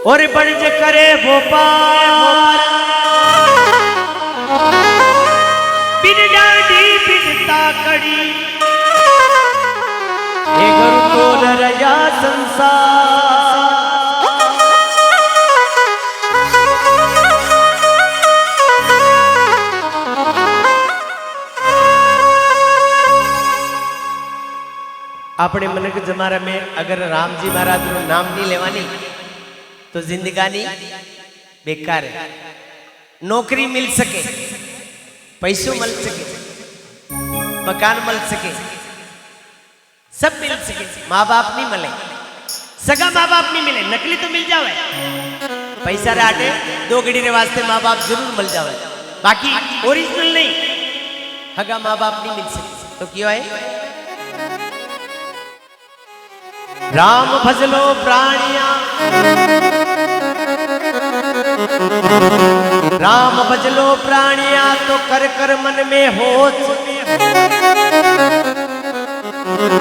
और बड़ज करे भोपाल बिन डांडी बिनता कड़ी हे गुरु तोल रया संसार अपने मन के जमारा में अगर राम जी महाराज नु नाम नहीं लेवानी तो जिंदगानी बेकार है। नौकरी मिल सके, पैसों मिल सके, मकान मिल सके, सब मिल सके, माँ बाप नहीं मिले, सगा माँ बाप नहीं मिले, नकली तो मिल जावे, पैसा राटे दो घड़ी रे वास्ते माँ बाप जरूर मिल जावे, बाकी ओरिजिनल नहीं, हगा माँ बाप नहीं मिल सके। तो क्यों है राम भजलो प्राणिया, राम भजलो प्राणिया तो कर कर मन में होश,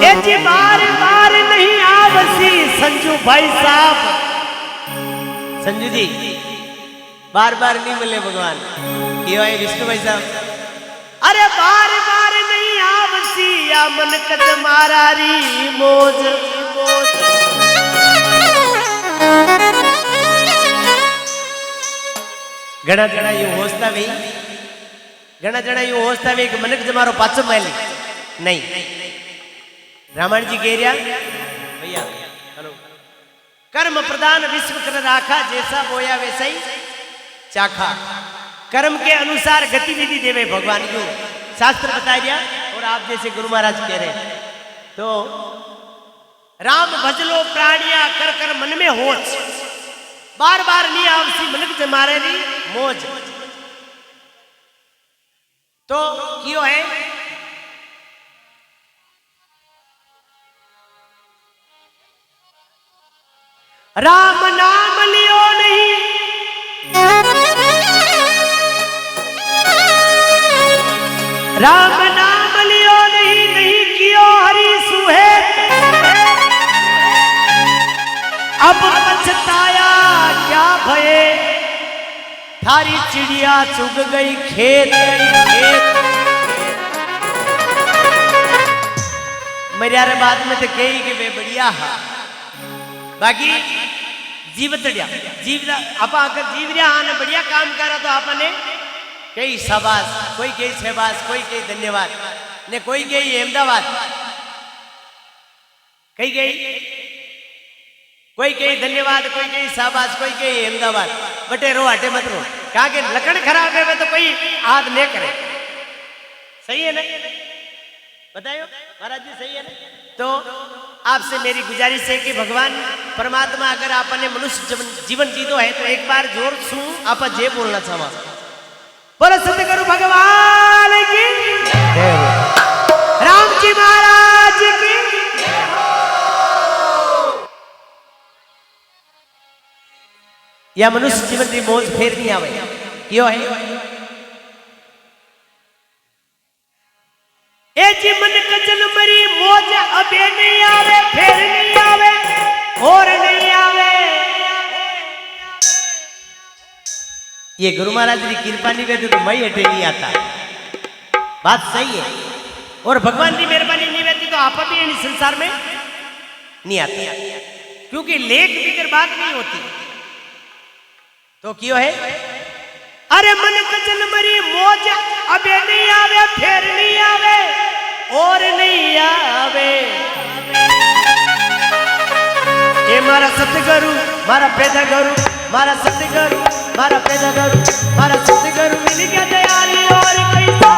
ये बार बार नहीं आवसी संजू भाई साहब, संजू जी बार बार नहीं मिले भगवान, क्यों है विष्णु भाई साहब? अरे बार बार नहीं आवसी या मन कद मारारी मोज मोज। घना जणा यू होस्ता वे, घना जणा यू होस्ता वे कि मनक जमारो पाछो मैली नहीं। रामायण जी कह रहा भैया हेलो, कर्म प्रदान विश्व कर राखा, जैसा बोया वैसा ही चाखा। कर्म के अनुसार गतिविधि देवे भगवान क्यों शास्त्र बता दिया, और आप जैसे गुरु महाराज कह रहे हैं। तो राम भजलो प्राणिया कर कर मन में होश, बार बार नहीं आवसी मनक जमारे री मोज। तो क्यों है राम नाम लियो नहीं, राम नाम लियो नहीं, नहीं कियो हरि सुहेत, अब पछताया क्या भये, थारी चिड़िया चुग गई खेत खेत। मेरे बाद में तो कही कि वे बढ़िया है, बाकी जीवत जीव आपा अगर जीव रहा हाँ बढ़िया काम करा तो आपने कई शाबाश, कोई कई शहबाज, कोई कई धन्यवाद ने, कोई कई अहमदाबाद, कई कई धन्यवाद, कोई कई शाबाश, कोई कई अहमदाबाद। बटे रो हटे मत रो, कहा कि लकड़ खराब है तो कोई आद नहीं करे। सही है ना, बताइयो महाराज जी सही है ना? तो आपसे मेरी गुजारिश है कि भगवान परमात्मा अगर आपने मनुष्य जीवन जीतो है तो एक बार जोर सू आप जे बोलना चाहवा, बोलो सतगुरु भगवान की, राम जी महाराज की। या मनुष्य जीवन की मौज फेर नहीं आवे, क्यों है ए जीवन कचन मरी मौज अबे नहीं आवे, फेर नहीं आवे और नहीं आवे। ये गुरु महाराज की कृपा नहीं रहती तो मैं हटे नहीं आता, बात सही है। और भगवान की मेहरबानी नहीं रहती तो आप भी इन संसार में नहीं आते, क्योंकि लेख बिगर बात नहीं होती। तो क्यों है अरे मन कचन मरी मौज अबे नहीं आवे, फेर नहीं आवे और नहीं आवे। ये मारा सतगुरु मारा पैदा गुरु, मारा सतगुरु मारा पैदा गुरु, मारा सतगुरु मिल गया दयाली और कैसा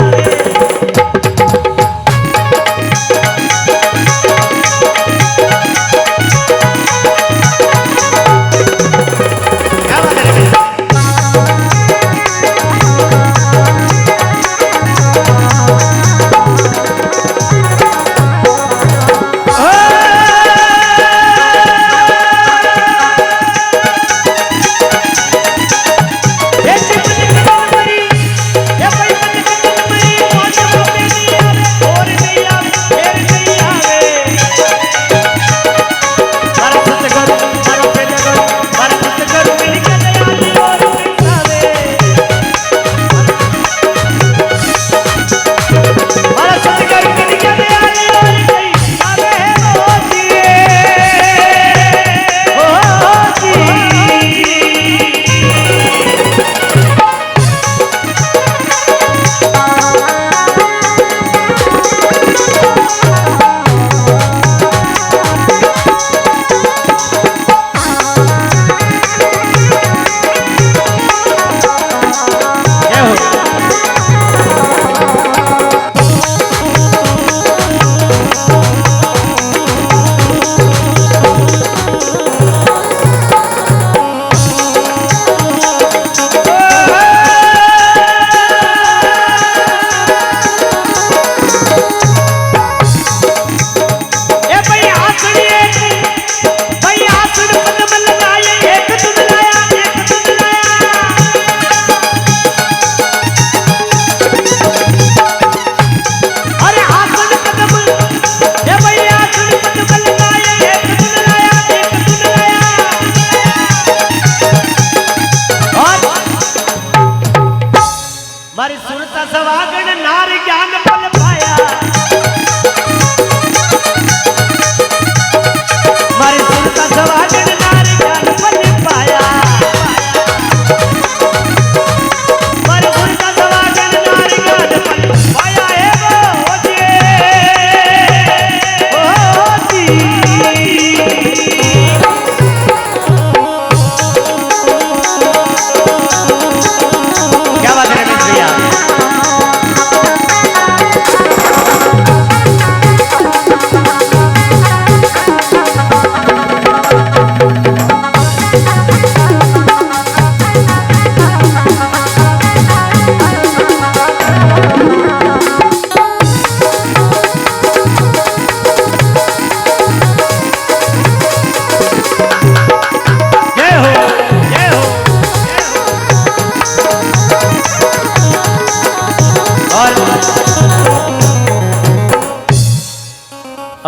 सवागण नार कान पन पाया मारे गुरु का सवागण नार कान पन पाया है वो जे होती क्या बात है रमेश भैया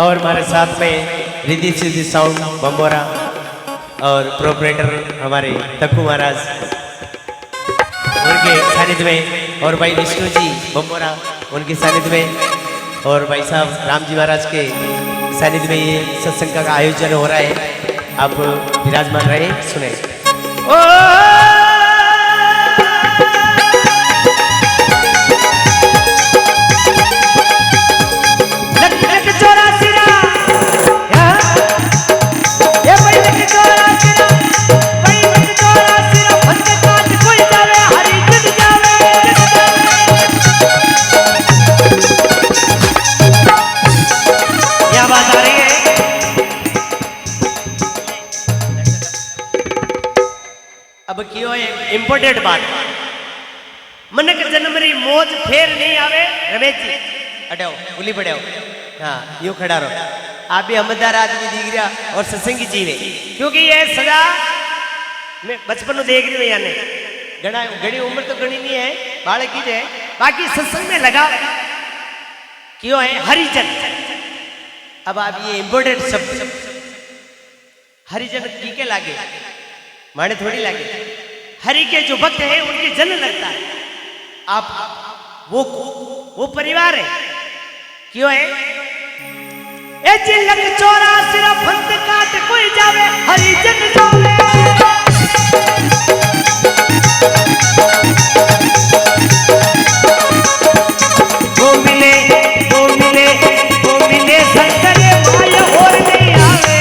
और हमारे साथ में रिद्धि सिद्धि साउंड बम्बोरा और प्रोपरेटर हमारे तक्कू महाराज उनके सानिध्य में और भाई विष्णु जी बम्बोरा उनके सानिध्य में और भाई साहब राम जी महाराज के सानिध्य में ये सत्संग का आयोजन हो रहा है। आप विराजमान रहे सुने। अब क्यों इम्पोर्टेंट बात मनक जन्म री मौज फेर नहीं आवे रमेश जी अटाओ भूली पड़े हाँ यूं खड़ा रहो आप भी समझदार आदमी दिख रहा और सत्संगी जीवे क्योंकि ये सदा मैं बचपन में देख रही हूँ यानी घड़ी उम्र तो घनी नहीं है बालक की है बाकी सत्संग में लगा क्यों है हरिजन। अब आप ये इम्पोर्टेंट शब्द हरिजन की के लागे माने थोड़ी लगे हरि के जो भक्त है उनके जन्म लगता है। आप वो परिवार है क्यों है ए चिल्लक चोरा सिर्फ फंद काट कोई जावे हरि जन जावे वो मिले संकरे माया और नहीं आवे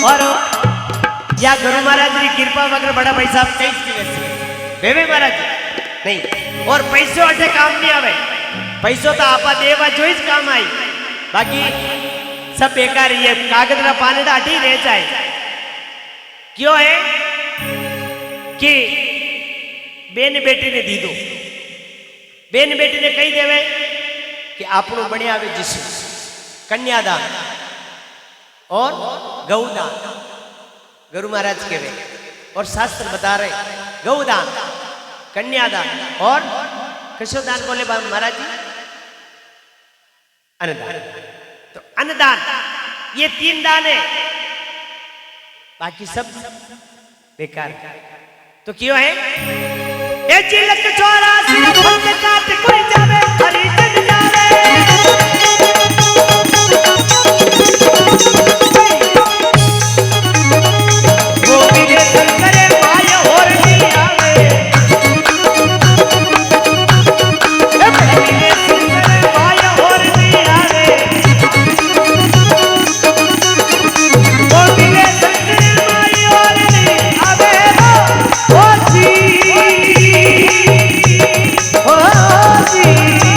और या गुरु महाराज की कृपा वगैरह बड़ा पैसा बेबे महाराज नहीं और पैसों अठे काम नहीं आवे पैसों तो आपा देवा जो ही काम आई बाकी सब बेकार ये कागज ना पाने तो अठी रह जाए क्यों है कि बेन बेटी ने दी दो बेन बेटी ने कही देवे कि आपनो बढ़िया आवे जिसु कन्यादान और गौदान गुरु महाराज के वे और शास्त्र बता रहे गौदान कन्यादान और कृष्णदान बोले महाराज जी अन्नदान तो अन्नदान ये 3 दान है बाकी सब बेकार तो क्यों है ए चिलक चौरासी भक्त काट कोई जावे हरि जन जावे Oh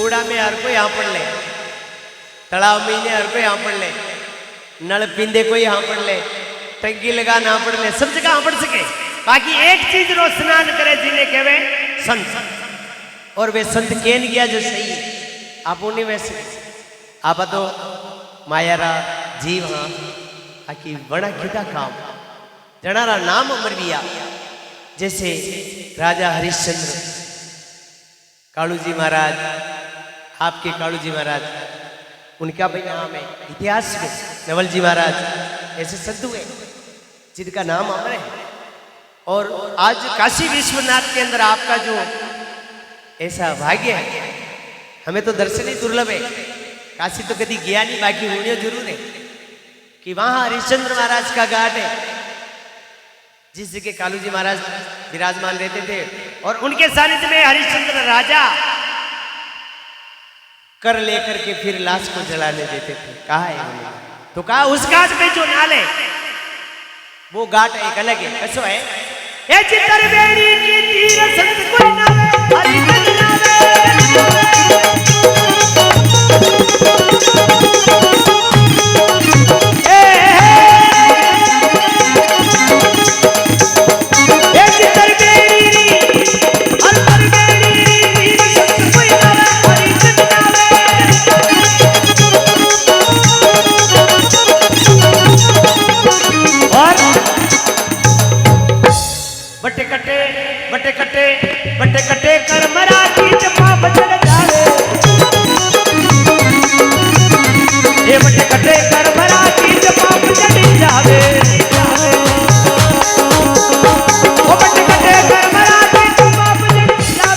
कूड़ा में हर कोई यहाँ पढ़ ले, तालाब में हर कोई यहाँ पढ़ ले, नल पींदे कोई यहाँ पढ़ ले, टंकी लगा ना पढ़ ले, सब जगह यहाँ पढ़ सके। बाकी एक चीज रो स्नान करे जिन्हें कहवे संत। और वे संत केन गया जो सही है, आप उन्हीं वैसे आप तो मायारा जीव हाँ आकी बड़ा खिदा काम जनारा नाम अमरविया। जैसे राजा हरिश्चंद्र, कालूजी महाराज, आपके कालूजी महाराज, उनका भी नाम है इतिहास में, नवल जी महाराज, ऐसे संत हुए जिनका नाम अमर है। और आज काशी विश्वनाथ के अंदर आपका जो ऐसा भाग्य है, हमें तो दर्शन ही दुर्लभ है। काशी तो कभी गया नहीं, बाकी होने जरूर है कि वहां हरिश्चंद्र महाराज का घाट है, जिस जगह कालूजी महाराज विराजमान रहते थे। और उनके सानिध्य में हरिश्चंद्र राजा कर लेकर के फिर लाश को जलाने देते थे। कहा है उन्होंने, तो कहा उस घाट पे जो नाले वो घाट एक अलग है। कैसो है ए चित्तर बेड़ी की तीर संत कोई नावे, हरि मन नावे। बटे कटे कर मरा की जपा बचड़ जावे, ये बटे कटे कर मरा की जपा बचड़ जावे, वो बटे कटे कर मरा की जपा बचड़ जावे।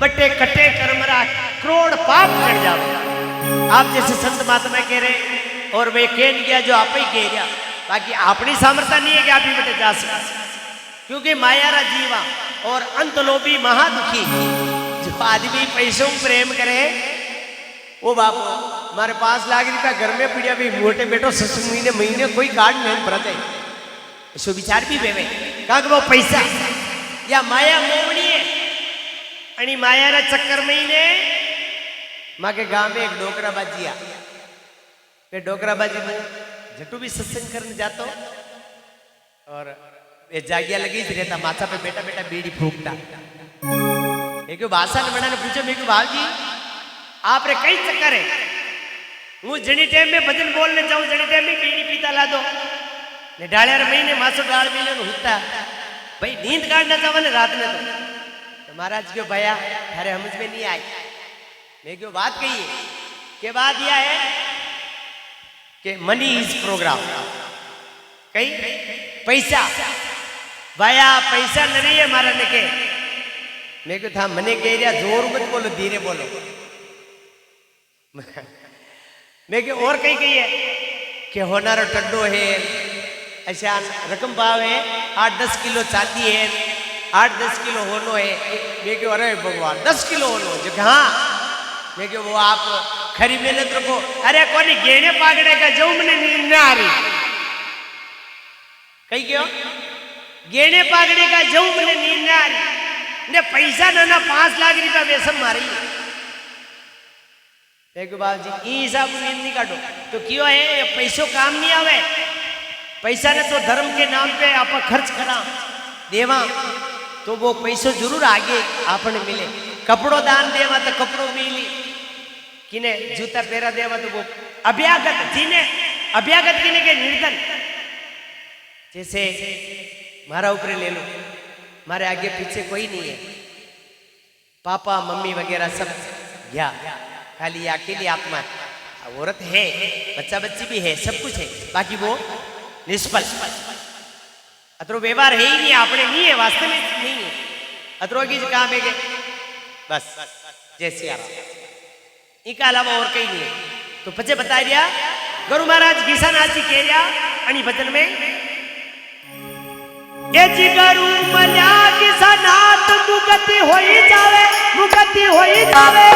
बटे कटे कर्मरा करोड़ पाप चढ़ जाओ। आप जैसे संत महात्मा कह रहे और वे कह गया जो आप ही कह गया, बाकी अपनी सामर्थ्य नहीं है कि आप ही बटे जा सका, क्योंकि मायारा जीवा और अंतलोभी महादुखी जो आदमी पैसों प्रेम करे वो बाप हमारे 5 लाख रुपया घर में पीड़िया भी मोटे बेटो 6 महीने कोई कार्ड नहीं भरते, ऐसो विचार भी बेवे कहा वो पैसा या माया मोवनी है। आणि मायारा चक्कर में ही ने माँ के गांव में एक डोकराबाजी आ, वे डोकराबाजी में जटू भी सत्संग करने जाता और ये जागिया लगी थी रहता माथा पे बेटा बेटा बीड़ी फूकता। एक भाषा ने बना ने पूछा मेरे को भाव जी आप रे कई चक्कर है, हूँ जनी टाइम में भजन बोलने जाऊँ जनी टाइम में बीड़ी पीता ला दो ने डालियार महीने मासो डाल मिले हुता भाई नींद काटना चाहे रात में तो महाराज क्यों भैया अरे समझ में नहीं आई। मैं क्यों बात कही है कि बात यह है कि मनी इज प्रोग्राम, कई पैसा भैया पैसा नहीं है मारा ने के मैं क्यों था मने कह रहा जोर मत बोलो धीरे बोलो। मैं क्यों और कहीं कही है कि होनारो टड्डो है ऐसा रकम भाव है 8-10 किलो चांदी है 8-10 किलो होनो है। मैं क्यों अरे भगवान 10 किलो होनो जो हाँ मैं क्यों वो आप खरी मेहनत रखो। अरे कोनी गेने पागड़े का जो मैंने नींद ना आ रही कही क्यों गेने पागड़े का जो मैंने नींद ना आ रही ने पैसा ना 5 लाख रुपया वेसम मारी। बाबू जी ई हिसाब नींद नहीं काटो तो क्यों है ये पैसों काम नहीं आवे। पैसा ने तो धर्म के नाम पे आप खर्च करा देवा तो वो पैसों जरूर आगे आपने मिले। कपड़ो दान देवा तो कपड़ो मिली किने जूता पहरा देवा तो वो अभ्यागत जिने अभ्यागत किने के निर्धन जैसे मारा ऊपर ले लो मारे आगे पीछे कोई नहीं है पापा मम्मी वगैरह सब या खाली अकेली आत्मा औरत है बच्चा बच्ची भी है सब कुछ है बाकी वो निष्फल अतरो व्यवहार है ही नहीं अपने नहीं है वास्तविक नहीं है अतरो की काम है के बस जैसे आप इनका अलावा और कहीं नहीं है। तो पचे बता दिया गुरु महाराज किसान जी कह दिया अनि भजन में ये जिगरू मल्या किसानात मुगति होई जावे मुगति होई जावे।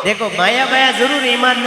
देखो माया माया जरूर ईमान